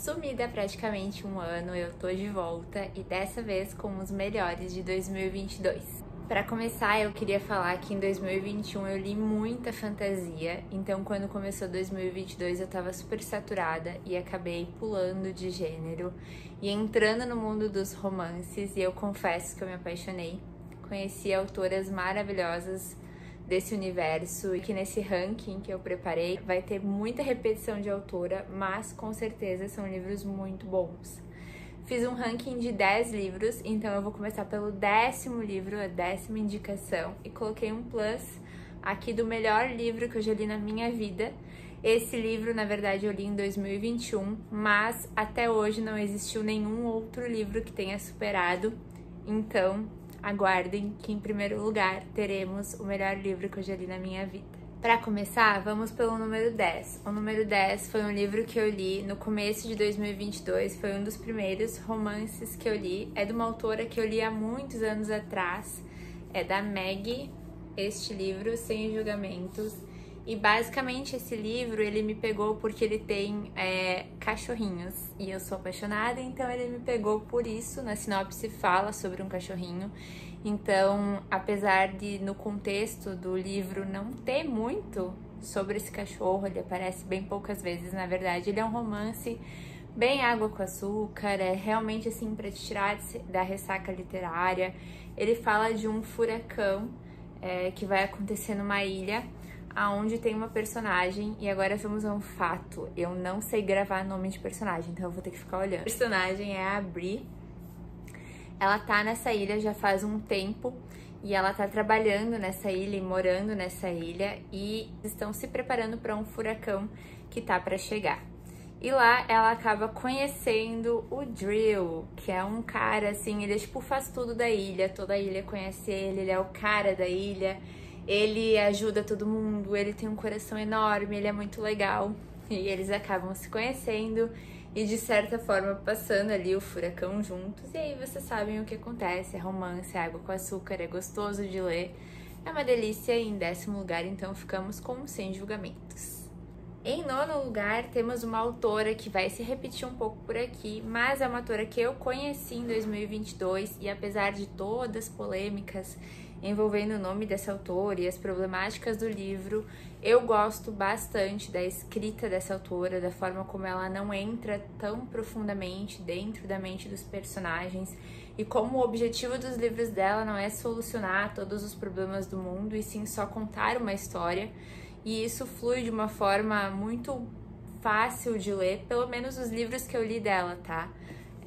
sumida há praticamente um ano, eu tô de volta e dessa vez com os melhores de 2022. Para começar, eu queria falar que em 2021 eu li muita fantasia, então quando começou 2022 eu tava super saturada e acabei pulando de gênero e entrando no mundo dos romances, e eu confesso que eu me apaixonei. Conheci autoras maravilhosas desse universo e que nesse ranking que eu preparei vai ter muita repetição de autora, mas com certeza são livros muito bons. Fiz um ranking de 10 livros, então eu vou começar pelo 10º livro, a 10ª indicação, e coloquei um plus aqui do melhor livro que eu já li na minha vida. Esse livro, na verdade, eu li em 2021, mas até hoje não existiu nenhum outro livro que tenha superado, então aguardem que em primeiro lugar teremos o melhor livro que eu já li na minha vida. Para começar, vamos pelo número 10. O número 10 foi um livro que eu li no começo de 2022, foi um dos primeiros romances que eu li. É de uma autora que eu li há muitos anos atrás, é da Meg, este livro, Sem Julgamentos. E basicamente esse livro, ele me pegou porque ele tem cachorrinhos, e eu sou apaixonada, então ele me pegou por isso. Na sinopse fala sobre um cachorrinho. Então, apesar de no contexto do livro não ter muito sobre esse cachorro, ele aparece bem poucas vezes, na verdade ele é um romance bem água com açúcar, é realmente assim para te tirar da ressaca literária. Ele fala de um furacão que vai acontecer numa ilha aonde tem uma personagem, e agora vamos a um fato, eu não sei gravar nome de personagem, então eu vou ter que ficar olhando. A personagem é a Bri. Ela tá nessa ilha já faz um tempo e ela tá trabalhando nessa ilha e morando nessa ilha, e estão se preparando para um furacão que tá para chegar. E lá ela acaba conhecendo o Drill, que é um cara assim, ele tipo faz tudo da ilha, toda a ilha conhece ele, ele é o cara da ilha, ele ajuda todo mundo, ele tem um coração enorme, ele é muito legal. E eles acabam se conhecendo e de certa forma passando ali o furacão juntos, e aí vocês sabem o que acontece, é romance, é água com açúcar, é gostoso de ler, é uma delícia. E em 10º lugar então ficamos com Sem Julgamentos. Em 9º lugar temos uma autora que vai se repetir um pouco por aqui, mas é uma autora que eu conheci em 2022 e apesar de todas as polêmicas envolvendo o nome dessa autora e as problemáticas do livro, eu gosto bastante da escrita dessa autora, da forma como ela não entra tão profundamente dentro da mente dos personagens e como o objetivo dos livros dela não é solucionar todos os problemas do mundo e sim só contar uma história, e isso flui de uma forma muito fácil de ler, pelo menos os livros que eu li dela, tá?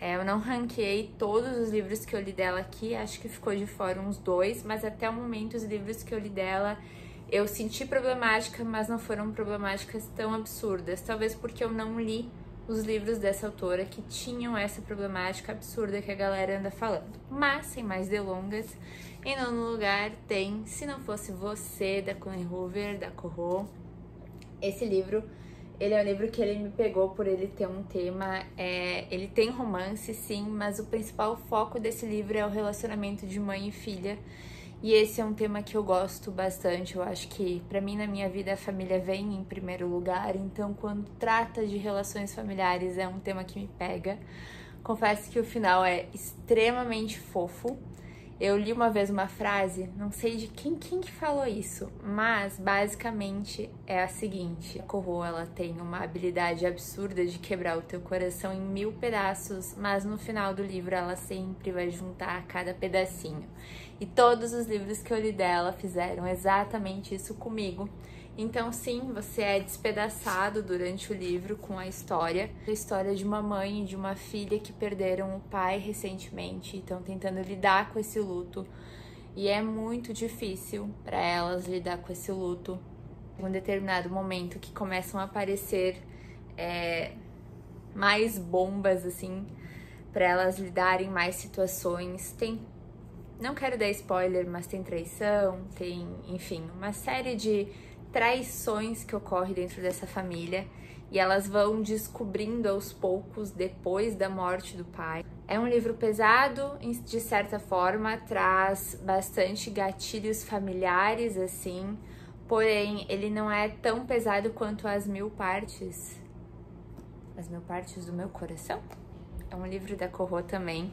Eu não ranqueei todos os livros que eu li dela aqui, acho que ficou de fora uns 2, mas até o momento os livros que eu li dela eu senti problemática, mas não foram problemáticas tão absurdas. Talvez porque eu não li os livros dessa autora que tinham essa problemática absurda que a galera anda falando. Mas, sem mais delongas, em 9º lugar tem Se Não Fosse Você, da Colleen Hoover, da Corro. Esse livro, ele é um livro que ele me pegou por ele ter um tema, ele tem romance sim, mas o principal foco desse livro é o relacionamento de mãe e filha, e esse é um tema que eu gosto bastante. Eu acho que pra mim na minha vida a família vem em primeiro lugar, então quando trata de relações familiares é um tema que me pega. Confesso que o final é extremamente fofo. Eu li uma vez uma frase, não sei de quem que falou isso, mas basicamente é a seguinte: a Corro, ela tem uma habilidade absurda de quebrar o teu coração em 1000 pedaços, mas no final do livro ela sempre vai juntar cada pedacinho. E todos os livros que eu li dela fizeram exatamente isso comigo. Então sim, você é despedaçado durante o livro com a história de uma mãe e de uma filha que perderam o pai recentemente e estão tentando lidar com esse luto. E é muito difícil para elas lidar com esse luto. Em um determinado momento que começam a aparecer mais bombas assim para elas lidarem mais situações. Não quero dar spoiler, mas tem traição, tem, enfim, uma série de traições que ocorrem dentro dessa família e elas vão descobrindo aos poucos depois da morte do pai. É um livro pesado, de certa forma, traz bastante gatilhos familiares, assim, porém ele não é tão pesado quanto As Mil Partes. As Mil Partes do Meu Coração. É um livro da Corro também,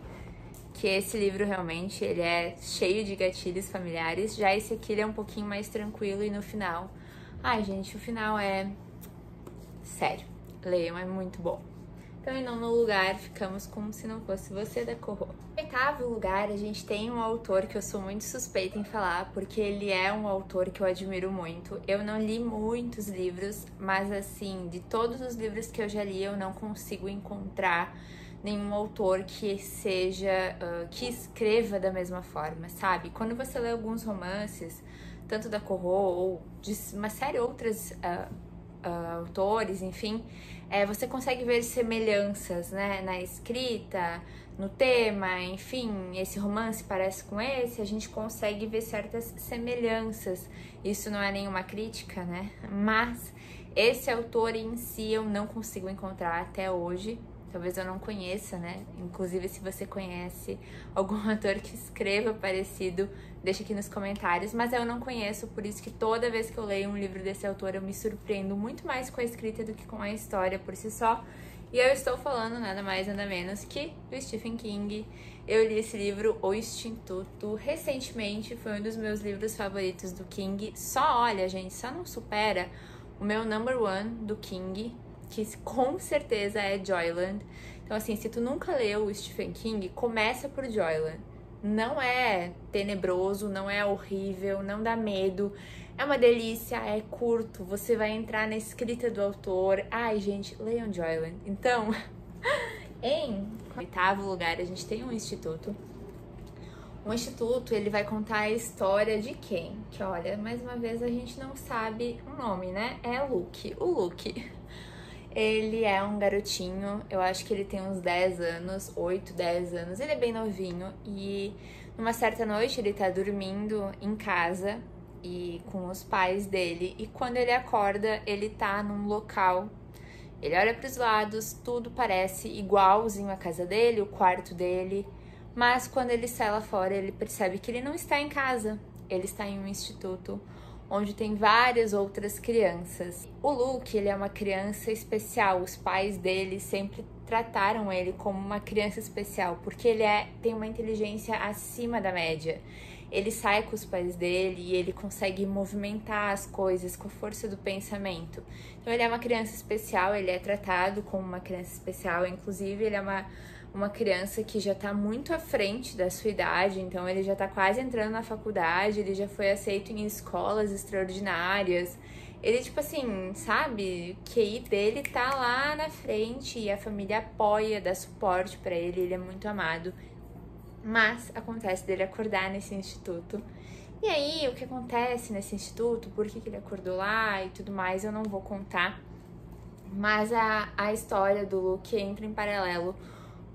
que esse livro realmente ele é cheio de gatilhos familiares. Já esse aqui ele é um pouquinho mais tranquilo e no final... Ai, gente, o final é... Sério, leiam, é muito bom. Então, em nono lugar, ficamos com Se Não Fosse Você, da Corro. Em oitavo lugar, a gente tem um autor que eu sou muito suspeita em falar, porque ele é um autor que eu admiro muito. Eu não li muitos livros, mas assim, de todos os livros que eu já li, eu não consigo encontrar nenhum autor que seja, que escreva da mesma forma, sabe? Quando você lê alguns romances, tanto da Corro ou de uma série outras autores, enfim, você consegue ver semelhanças, né, na escrita, no tema, enfim, esse romance parece com esse, a gente consegue ver certas semelhanças. Isso não é nenhuma crítica, né, mas esse autor em si eu não consigo encontrar até hoje. Talvez eu não conheça, né? Inclusive, se você conhece algum ator que escreva parecido, deixa aqui nos comentários. Mas eu não conheço, por isso que toda vez que eu leio um livro desse autor, eu me surpreendo muito mais com a escrita do que com a história por si só. E eu estou falando nada mais, nada menos que do Stephen King. Eu li esse livro, O Instituto, recentemente. Foi um dos meus livros favoritos do King. Só, olha, gente, só não supera o meu number one do King, que com certeza é Joyland. Então, assim, se tu nunca leu o Stephen King, começa por Joyland. Não é tenebroso, não é horrível, não dá medo. É uma delícia, é curto, você vai entrar na escrita do autor. Ai, gente, leiam Joyland. Então, em oitavo lugar, a gente tem um instituto. O instituto, ele vai contar a história de quem? Que, olha, mais uma vez a gente não sabe o nome, né? É Luke. O Luke. Ele é um garotinho, eu acho que ele tem uns 10 anos, 8, 10 anos, ele é bem novinho e numa certa noite ele tá dormindo em casa e com os pais dele e quando ele acorda ele tá num local, ele olha para os lados, tudo parece igualzinho à casa dele, o quarto dele, mas quando ele sai lá fora ele percebe que ele não está em casa, ele está em um instituto onde tem várias outras crianças. O Luke, ele é uma criança especial, os pais dele sempre trataram ele como uma criança especial, porque ele tem uma inteligência acima da média. Ele sai com os pais dele e ele consegue movimentar as coisas com a força do pensamento. Então ele é uma criança especial, ele é tratado como uma criança especial, inclusive ele é uma criança que já tá muito à frente da sua idade, então ele já tá quase entrando na faculdade, ele já foi aceito em escolas extraordinárias. Ele, tipo assim, sabe, o QI dele tá lá na frente e a família apoia, dá suporte pra ele, ele é muito amado. Mas acontece dele acordar nesse instituto. E aí, o que acontece nesse instituto, por que ele acordou lá e tudo mais, eu não vou contar. Mas a história do Luke entra em paralelo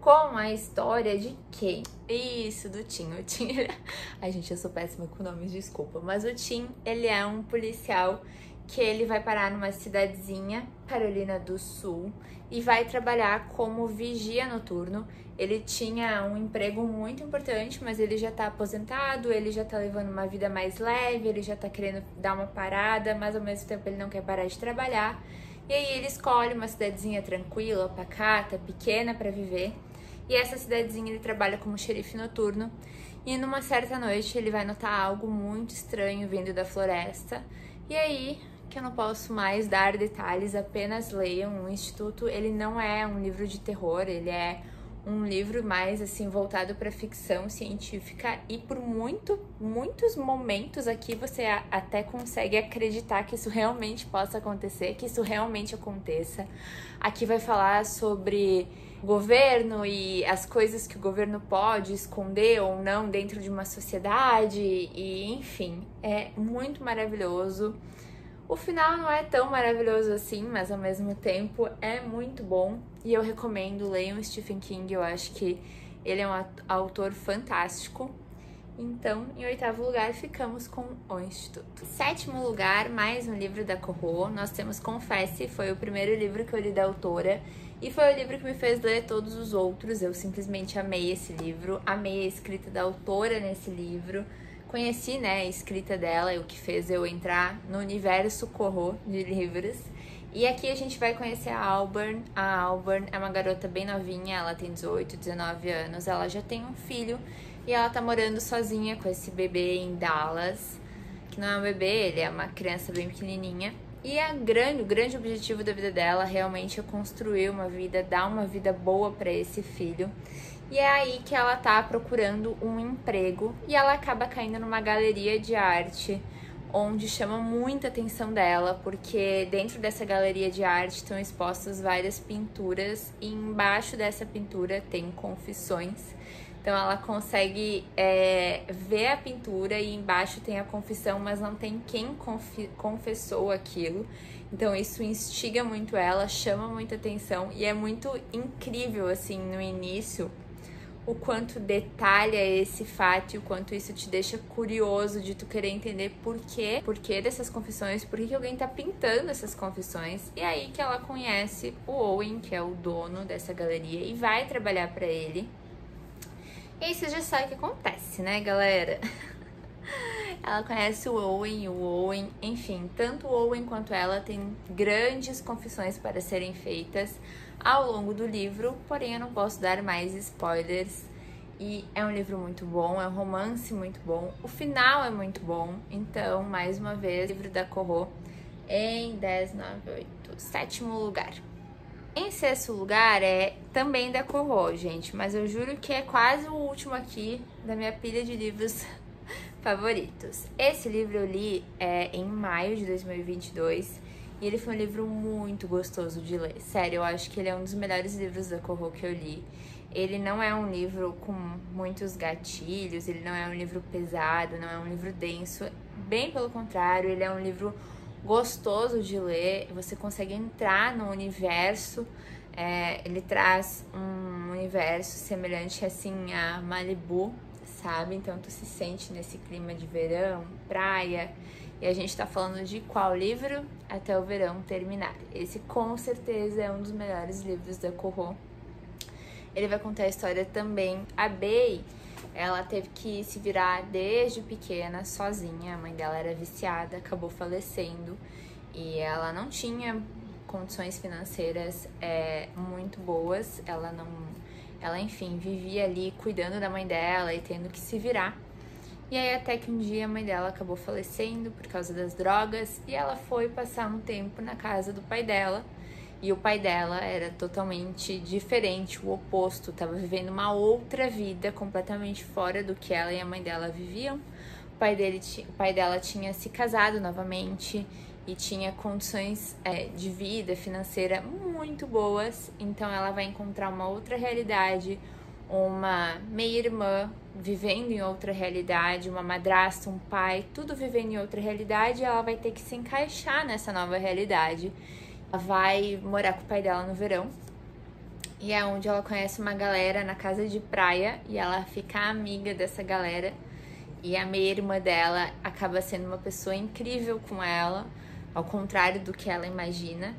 com a história de quem? Isso, do Tim. O Tim, ai, gente, eu sou péssima com nomes, desculpa. Mas o Tim, ele é um policial que ele vai parar numa cidadezinha, Carolina do Sul, e vai trabalhar como vigia noturno. Ele tinha um emprego muito importante, mas ele já tá aposentado, ele já tá levando uma vida mais leve, ele já tá querendo dar uma parada, mas ao mesmo tempo ele não quer parar de trabalhar. E aí ele escolhe uma cidadezinha tranquila, pacata, pequena pra viver. E essa cidadezinha ele trabalha como xerife noturno. E numa certa noite ele vai notar algo muito estranho vindo da floresta. E aí, que eu não posso mais dar detalhes, apenas leiam. O Instituto, ele não é um livro de terror, ele é um livro mais assim voltado para ficção científica e por muitos momentos aqui você até consegue acreditar que isso realmente possa acontecer, que isso realmente aconteça. Aqui vai falar sobre governo e as coisas que o governo pode esconder ou não dentro de uma sociedade e enfim, é muito maravilhoso. O final não é tão maravilhoso assim, mas ao mesmo tempo é muito bom e eu recomendo, leiam Stephen King, eu acho que ele é um autor fantástico. Então, em oitavo lugar, ficamos com O Instituto. Sétimo lugar, mais um livro da Corro, nós temos Confesse, foi o primeiro livro que eu li da autora e foi o livro que me fez ler todos os outros. Eu simplesmente amei esse livro, amei a escrita da autora nesse livro. Conheci, né, a escrita dela, o que fez eu entrar no universo Corro de livros. E aqui a gente vai conhecer a Auburn. A Auburn é uma garota bem novinha, ela tem 18, 19 anos, ela já tem um filho e ela tá morando sozinha com esse bebê em Dallas, que não é um bebê, ele é uma criança bem pequenininha. E o grande objetivo da vida dela realmente é construir uma vida, dar uma vida boa para esse filho. E é aí que ela tá procurando um emprego e ela acaba caindo numa galeria de arte, onde chama muita atenção dela, porque dentro dessa galeria de arte estão expostas várias pinturas e embaixo dessa pintura tem confissões. Então ela consegue ver a pintura e embaixo tem a confissão, mas não tem quem confessou aquilo. Então isso instiga muito ela, chama muita atenção e é muito incrível, assim, no início, o quanto detalha esse fato e o quanto isso te deixa curioso de tu querer entender por quê dessas confissões, por que alguém tá pintando essas confissões. E aí que ela conhece o Owen, que é o dono dessa galeria, e vai trabalhar para ele. E aí você já sabe o que acontece, né, galera? Ela conhece o Owen, enfim, tanto o Owen quanto ela têm grandes confissões para serem feitas ao longo do livro, porém eu não posso dar mais spoilers. E é um livro muito bom, é um romance muito bom, o final é muito bom. Então, mais uma vez, livro da Corro em 10, 9, 8, sétimo lugar. Em sexto lugar é também da Corro, gente, mas eu juro que é quase o último aqui da minha pilha de livros favoritos. Esse livro eu li em maio de 2022 e ele foi um livro muito gostoso de ler. Sério, eu acho que ele é um dos melhores livros da Corro que eu li. Ele não é um livro com muitos gatilhos, ele não é um livro pesado, não é um livro denso. Bem pelo contrário, ele é um livro gostoso de ler, você consegue entrar no universo, ele traz um universo semelhante assim a Malibu, sabe? Então tu se sente nesse clima de verão, praia, e a gente tá falando de qual livro? Até o Verão Terminar. Esse com certeza é um dos melhores livros da Corro. Ele vai contar a história também. A Bey, ela teve que se virar desde pequena, sozinha. A mãe dela era viciada, acabou falecendo. E ela não tinha condições financeiras muito boas. Ela, enfim, vivia ali cuidando da mãe dela e tendo que se virar. E aí até que um dia a mãe dela acabou falecendo por causa das drogas. E ela foi passar um tempo na casa do pai dela. E o pai dela era totalmente diferente, o oposto, estava vivendo uma outra vida completamente fora do que ela e a mãe dela viviam. O pai dela tinha se casado novamente e tinha condições de vida financeira muito boas, então ela vai encontrar uma outra realidade, uma meia-irmã vivendo em outra realidade, uma madrasta, um pai, tudo vivendo em outra realidade, e ela vai ter que se encaixar nessa nova realidade. Ela vai morar com o pai dela no verão e é onde ela conhece uma galera na casa de praia e ela fica amiga dessa galera. E a meia-irmã dela acaba sendo uma pessoa incrível com ela, ao contrário do que ela imagina.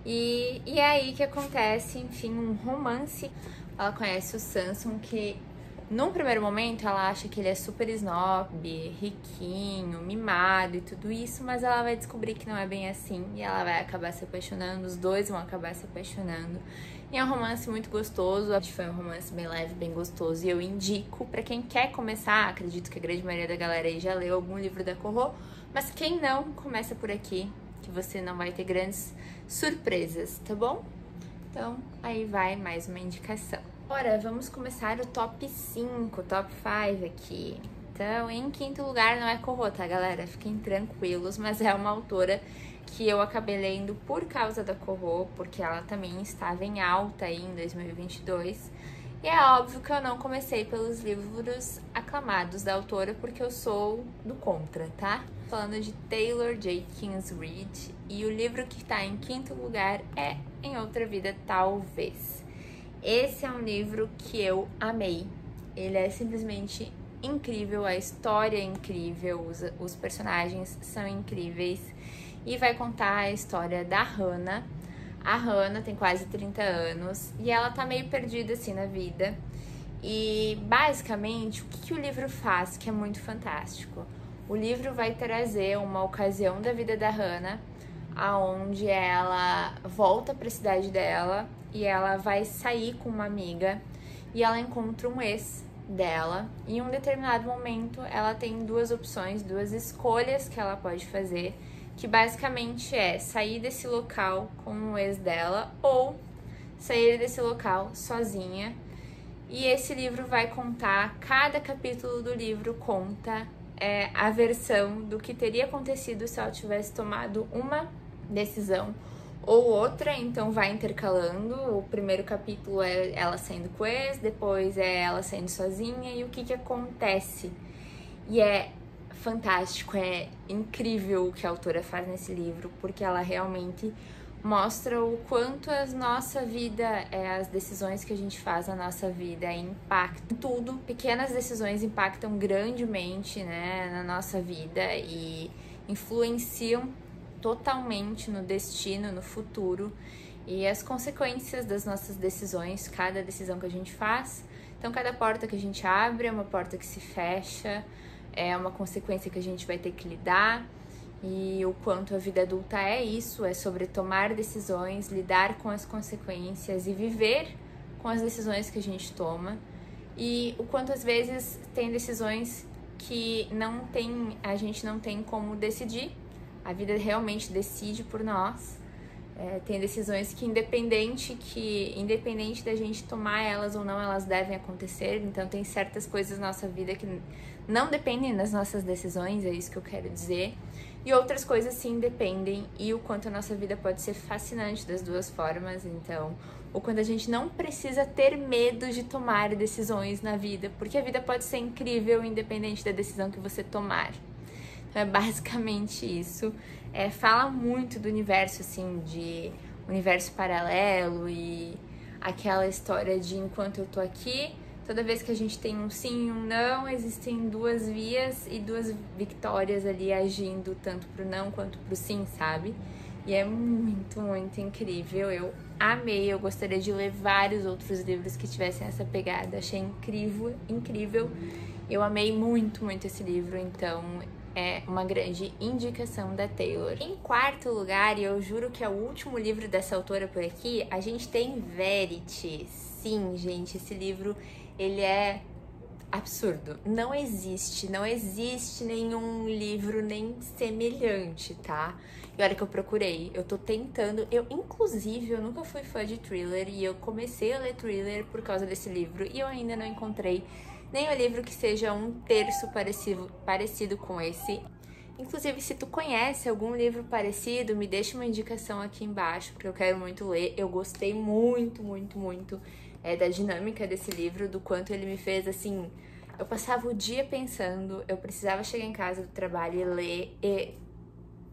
E é aí que acontece, enfim, um romance. Ela conhece o Samson, que num primeiro momento ela acha que ele é super snob, riquinho, mimado e tudo isso, mas ela vai descobrir que não é bem assim e ela vai acabar se apaixonando, os dois vão acabar se apaixonando. E é um romance muito gostoso, acho que foi um romance bem leve, bem gostoso, e eu indico pra quem quer começar. Acredito que a grande maioria da galera aí já leu algum livro da Corro, mas quem não, começa por aqui, que você não vai ter grandes surpresas, tá bom? Então, aí vai mais uma indicação. Agora, vamos começar o top 5, top 5 aqui. Então, em quinto lugar não é Corro, tá, galera? Fiquem tranquilos, mas é uma autora que eu acabei lendo por causa da Corro, porque ela também estava em alta aí em 2022. E é óbvio que eu não comecei pelos livros aclamados da autora, porque eu sou do contra, tá? Falando de Taylor Jenkins Reid, e o livro que tá em quinto lugar é Em Outra Vida, Talvez. Esse é um livro que eu amei, ele é simplesmente incrível, a história é incrível, os personagens são incríveis e vai contar a história da Hannah. A Hannah tem quase 30 anos e ela tá meio perdida assim na vida e basicamente o que o livro faz, que é muito fantástico. O livro vai trazer uma ocasião da vida da Hannah aonde ela volta para a cidade dela e ela vai sair com uma amiga e ela encontra um ex dela. E em um determinado momento ela tem duas opções, duas escolhas que ela pode fazer, que basicamente é sair desse local com o ex dela ou sair desse local sozinha. E esse livro vai contar, cada capítulo do livro conta a versão do que teria acontecido se ela tivesse tomado uma decisão ou outra, então vai intercalando. O primeiro capítulo é ela saindo com o ex, depois é ela saindo sozinha e o que acontece. E é fantástico, é incrível o que a autora faz nesse livro, porque ela realmente mostra o quanto a nossa vida, as decisões que a gente faz na nossa vida impactam tudo. Pequenas decisões impactam grandemente, né, na nossa vida e influenciam totalmente no destino, no futuro e as consequências das nossas decisões, cada decisão que a gente faz. Então, cada porta que a gente abre é uma porta que se fecha, é uma consequência que a gente vai ter que lidar. E o quanto a vida adulta é isso, é sobre tomar decisões, lidar com as consequências e viver com as decisões que a gente toma. E o quanto às vezes tem decisões que a gente não tem como decidir, a vida realmente decide por nós. Tem decisões que independente da gente tomar elas ou não, elas devem acontecer. Então tem certas coisas na nossa vida que não dependem das nossas decisões, é isso que eu quero dizer. E outras coisas sim dependem, e o quanto a nossa vida pode ser fascinante das duas formas. Então, o quanto a gente não precisa ter medo de tomar decisões na vida, porque a vida pode ser incrível independente da decisão que você tomar. Então, é basicamente isso. Fala muito do universo, assim, de universo paralelo e aquela história de enquanto eu tô aqui, toda vez que a gente tem um sim e um não, existem duas vias e duas vitórias ali agindo tanto pro não quanto pro sim, sabe? E é muito, muito incrível. Eu amei, eu gostaria de ler vários outros livros que tivessem essa pegada. Achei incrível, incrível. Eu amei muito, muito esse livro, então é uma grande indicação da Taylor. Em quarto lugar, e eu juro que é o último livro dessa autora por aqui, a gente tem Verity. Sim, gente, esse livro, ele é absurdo. Não existe nenhum livro nem semelhante, tá? E olha que eu procurei, eu tô tentando, inclusive, eu nunca fui fã de thriller e eu comecei a ler thriller por causa desse livro e eu ainda não encontrei nenhum livro que seja um terço parecido com esse. Inclusive, se tu conhece algum livro parecido, me deixa uma indicação aqui embaixo, porque eu quero muito ler. Eu gostei muito, muito, muito da dinâmica desse livro, do quanto ele me fez, assim... Eu passava o dia pensando, eu precisava chegar em casa do trabalho e ler, e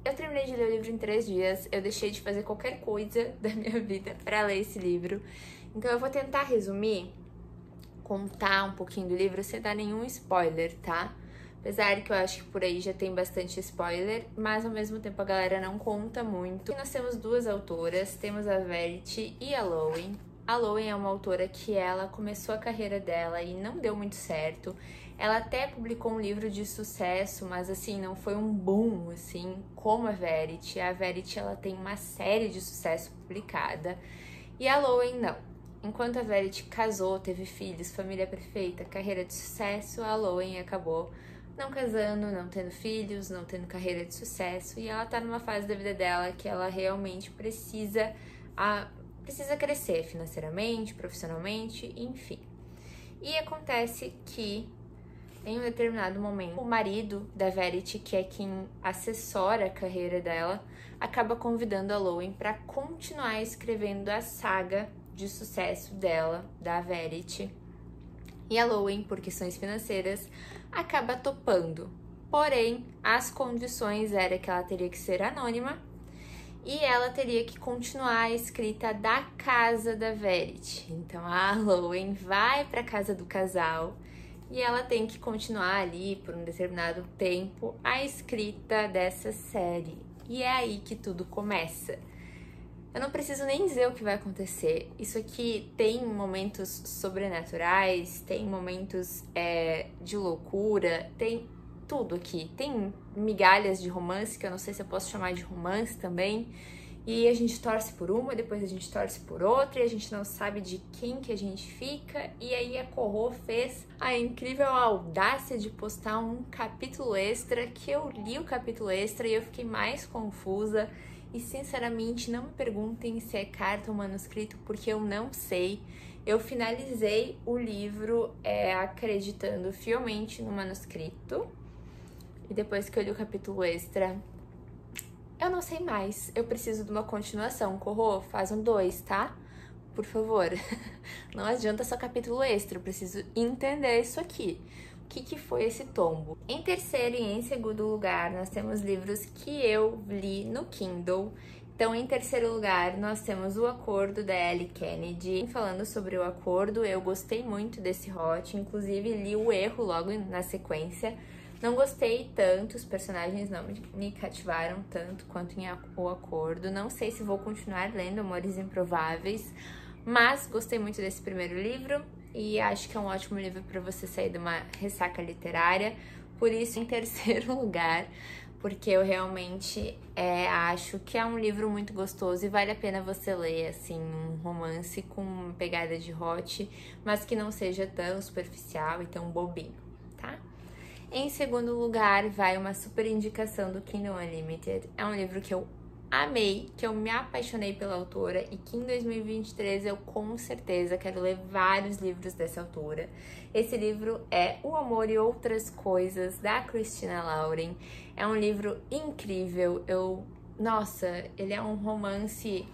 eu terminei de ler o livro em 3 dias, eu deixei de fazer qualquer coisa da minha vida para ler esse livro. Então eu vou tentar resumir, contar um pouquinho do livro sem dar nenhum spoiler, tá? Apesar que eu acho que por aí já tem bastante spoiler, mas ao mesmo tempo a galera não conta muito. E nós temos 2 autoras, temos a Verity e a Lowen. A Lowen é uma autora que ela começou a carreira dela e não deu muito certo. Ela até publicou um livro de sucesso, mas assim, não foi um boom, assim, como a Verity. A Verity, ela tem uma série de sucesso publicada e a Lowen não. Enquanto a Verity casou, teve filhos, família perfeita, carreira de sucesso, a Lowen acabou não casando, não tendo filhos, não tendo carreira de sucesso, e ela tá numa fase da vida dela que ela realmente precisa crescer financeiramente, profissionalmente, enfim. E acontece que, em um determinado momento, o marido da Verity, que é quem assessora a carreira dela, acaba convidando a Lowen para continuar escrevendo a saga de sucesso dela, da Verity. E a Lowen, por questões financeiras, acaba topando. Porém, as condições eram que ela teria que ser anônima e ela teria que continuar a escrita da casa da Verity. Então a Lowen vai para a casa do casal e ela tem que continuar ali por um determinado tempo a escrita dessa série. E é aí que tudo começa. Eu não preciso nem dizer o que vai acontecer. Isso aqui tem momentos sobrenaturais, tem momentos de loucura, tem tudo aqui. Tem migalhas de romance, que eu não sei se eu posso chamar de romance também. E a gente torce por uma, depois a gente torce por outra, e a gente não sabe de quem que a gente fica. E aí a Corro fez a incrível audácia de postar um capítulo extra, que eu li o capítulo extra e eu fiquei mais confusa. E sinceramente, não me perguntem se é carta ou manuscrito, porque eu não sei. Eu finalizei o livro acreditando fielmente no manuscrito. E depois que eu li o capítulo extra, eu não sei mais. Eu preciso de uma continuação. Corro, faz um 2, tá? Por favor. Não adianta só capítulo extra. Eu preciso entender isso aqui. O que foi esse tombo? Em terceiro e em segundo lugar, nós temos livros que eu li no Kindle. Então, em terceiro lugar, nós temos O Acordo, da Ellie Kennedy. Falando sobre O Acordo, eu gostei muito desse hot. Inclusive, li O Erro logo na sequência. Não gostei tanto, os personagens não me cativaram tanto quanto em O Acordo. Não sei se vou continuar lendo Amores Improváveis, mas gostei muito desse primeiro livro e acho que é um ótimo livro para você sair de uma ressaca literária. Por isso, em terceiro lugar, porque eu realmente acho que é um livro muito gostoso e vale a pena você ler, assim, um romance com pegada de hot, mas que não seja tão superficial e tão bobinho, tá? Em segundo lugar, vai uma super indicação do Kindle Unlimited. É um livro que eu amei, que eu me apaixonei pela autora e que em 2023 eu com certeza quero ler vários livros dessa autora. Esse livro é O Amor e Outras Coisas, da Christina Lauren. É um livro incrível. Nossa, ele é um romance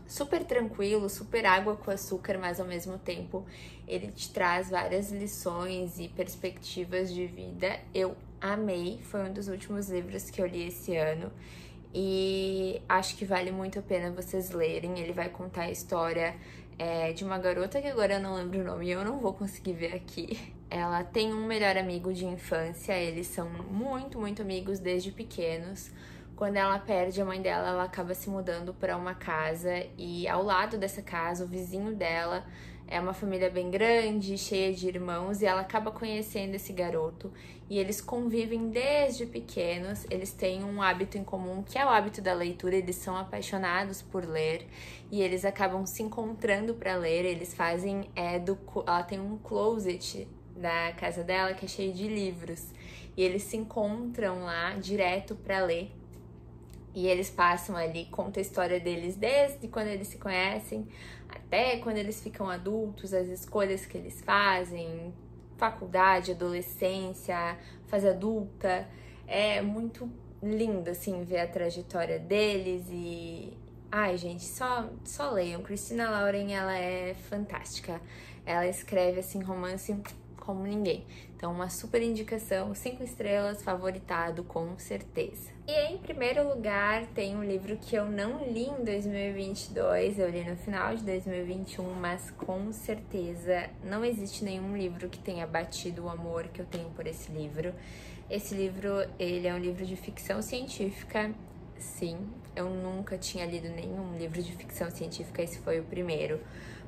super tranquilo, super água com açúcar, mas ao mesmo tempo ele te traz várias lições e perspectivas de vida. Eu amei, foi um dos últimos livros que eu li esse ano e acho que vale muito a pena vocês lerem. Ele vai contar a história de uma garota que agora eu não lembro o nome e eu não vou conseguir ver aqui. Ela tem um melhor amigo de infância, eles são muito, muito amigos desde pequenos. Quando ela perde a mãe dela, ela acaba se mudando para uma casa e ao lado dessa casa, o vizinho dela é uma família bem grande, cheia de irmãos, e ela acaba conhecendo esse garoto e eles convivem desde pequenos. Eles têm um hábito em comum, que é o hábito da leitura. Eles são apaixonados por ler e eles acabam se encontrando para ler. Eles fazem ela tem um closet da casa dela que é cheio de livros e eles se encontram lá direto para ler. E eles passam ali, conta a história deles desde quando eles se conhecem até quando eles ficam adultos, as escolhas que eles fazem, faculdade, adolescência, fase adulta. É muito lindo, assim, ver a trajetória deles e... Ai, gente, só leiam. Christina Lauren, ela é fantástica. Ela escreve, assim, romance como ninguém. Então, uma super indicação, 5 estrelas, favoritado, com certeza. E em primeiro lugar, tem um livro que eu não li em 2022, eu li no final de 2021, mas com certeza não existe nenhum livro que tenha batido o amor que eu tenho por esse livro. Esse livro, ele é um livro de ficção científica, sim, eu nunca tinha lido nenhum livro de ficção científica, esse foi o primeiro.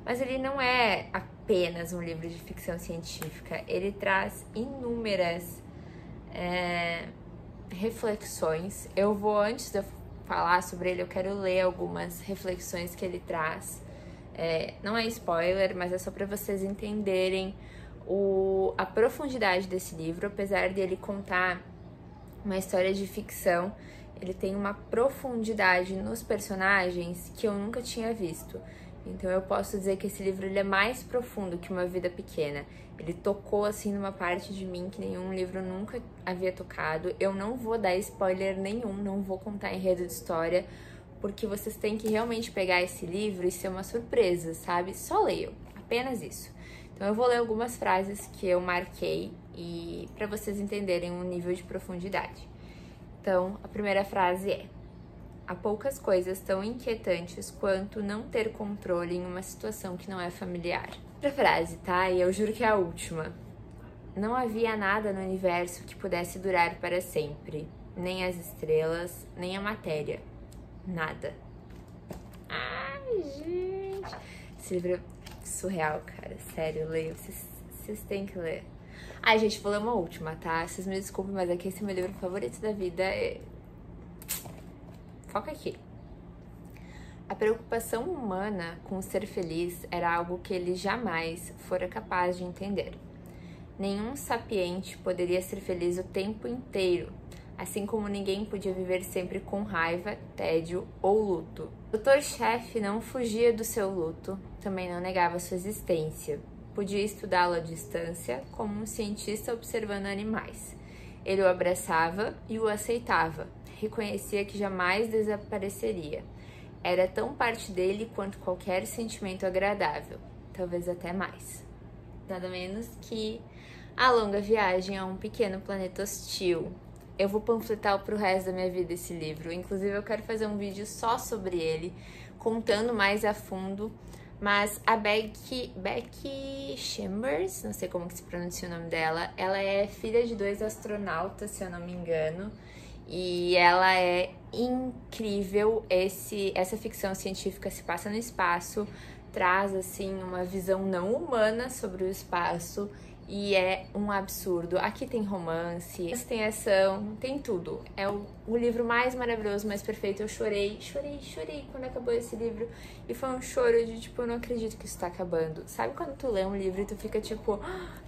Mas ele não é apenas um livro de ficção científica, ele traz inúmeras reflexões. Antes de eu falar sobre ele, eu quero ler algumas reflexões que ele traz. Não é spoiler, mas é só para vocês entenderem a profundidade desse livro. Apesar de ele contar uma história de ficção, ele tem uma profundidade nos personagens que eu nunca tinha visto. Então eu posso dizer que esse livro ele é mais profundo que Uma Vida Pequena. Ele tocou assim numa parte de mim que nenhum livro nunca havia tocado. Eu não vou dar spoiler nenhum, não vou contar enredo de história, porque vocês têm que realmente pegar esse livro e ser uma surpresa, sabe? Só leiam, apenas isso. Então eu vou ler algumas frases que eu marquei e para vocês entenderem o nível de profundidade. Então, a primeira frase é: há poucas coisas tão inquietantes quanto não ter controle em uma situação que não é familiar. Outra frase, tá? E eu juro que é a última. Não havia nada no universo que pudesse durar para sempre. Nem as estrelas, nem a matéria. Nada. Ai, gente. Esse livro é surreal, cara. Sério, leio. Vocês têm que ler. Ai, gente, vou ler uma última, tá? Vocês me desculpem, mas é que esse é meu livro favorito da vida. Foca aqui. A preocupação humana com ser feliz era algo que ele jamais fora capaz de entender. Nenhum sapiente poderia ser feliz o tempo inteiro, assim como ninguém podia viver sempre com raiva, tédio ou luto. O doutor-chefe não fugia do seu luto, também não negava sua existência. Podia estudá-lo à distância, como um cientista observando animais. Ele o abraçava e o aceitava, reconhecia que jamais desapareceria. Era tão parte dele quanto qualquer sentimento agradável, talvez até mais. Nada menos que A Longa Viagem a um Pequeno Planeta Hostil. Eu vou panfletar pro resto da minha vida esse livro. Inclusive, eu quero fazer um vídeo só sobre ele, contando mais a fundo. Mas a Becky Chambers, não sei como que se pronuncia o nome dela, ela é filha de 2 astronautas, se eu não me engano. E ela é incrível. Essa ficção científica se passa no espaço, traz assim uma visão não humana sobre o espaço. E é um absurdo. Aqui tem romance, tem ação, tem tudo. É o livro mais maravilhoso, mais perfeito. Eu chorei quando acabou esse livro. E foi um choro de tipo, eu não acredito que isso tá acabando. Sabe quando tu lê um livro e tu fica tipo,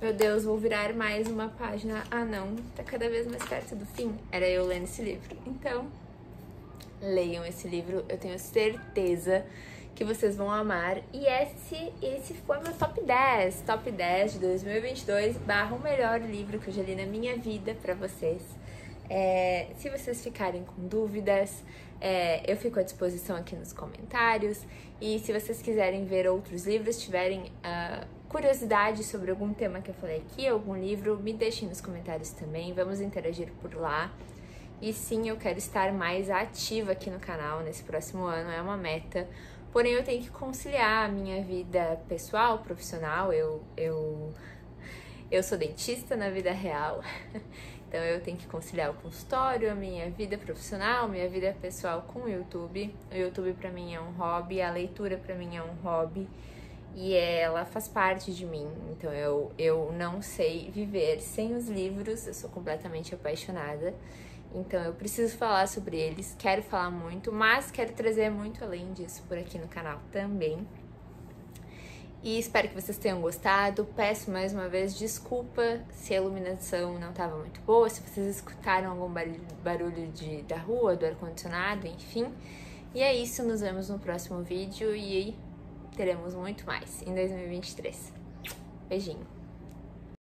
meu Deus, vou virar mais uma página. Ah não, tá cada vez mais perto do fim. Era eu lendo esse livro. Então, leiam esse livro, eu tenho certeza que vocês vão amar. E esse foi meu top 10 de 2022 / o melhor livro que eu já li na minha vida pra vocês. Se vocês ficarem com dúvidas, eu fico à disposição aqui nos comentários. E se vocês quiserem ver outros livros, tiverem curiosidade sobre algum tema que eu falei aqui, algum livro, me deixem nos comentários também, vamos interagir por lá. E sim, eu quero estar mais ativa aqui no canal nesse próximo ano, é uma meta. Porém, eu tenho que conciliar a minha vida pessoal, profissional. Eu sou dentista na vida real, então eu tenho que conciliar o consultório, a minha vida profissional, minha vida pessoal com o YouTube. O YouTube pra mim é um hobby, a leitura pra mim é um hobby e ela faz parte de mim. Então eu não sei viver sem os livros, eu sou completamente apaixonada. Então eu preciso falar sobre eles, quero falar muito, mas quero trazer muito além disso por aqui no canal também. E espero que vocês tenham gostado. Peço mais uma vez desculpa se a iluminação não estava muito boa, se vocês escutaram algum barulho da rua, do ar-condicionado, enfim. E é isso, nos vemos no próximo vídeo e teremos muito mais em 2023. Beijinho!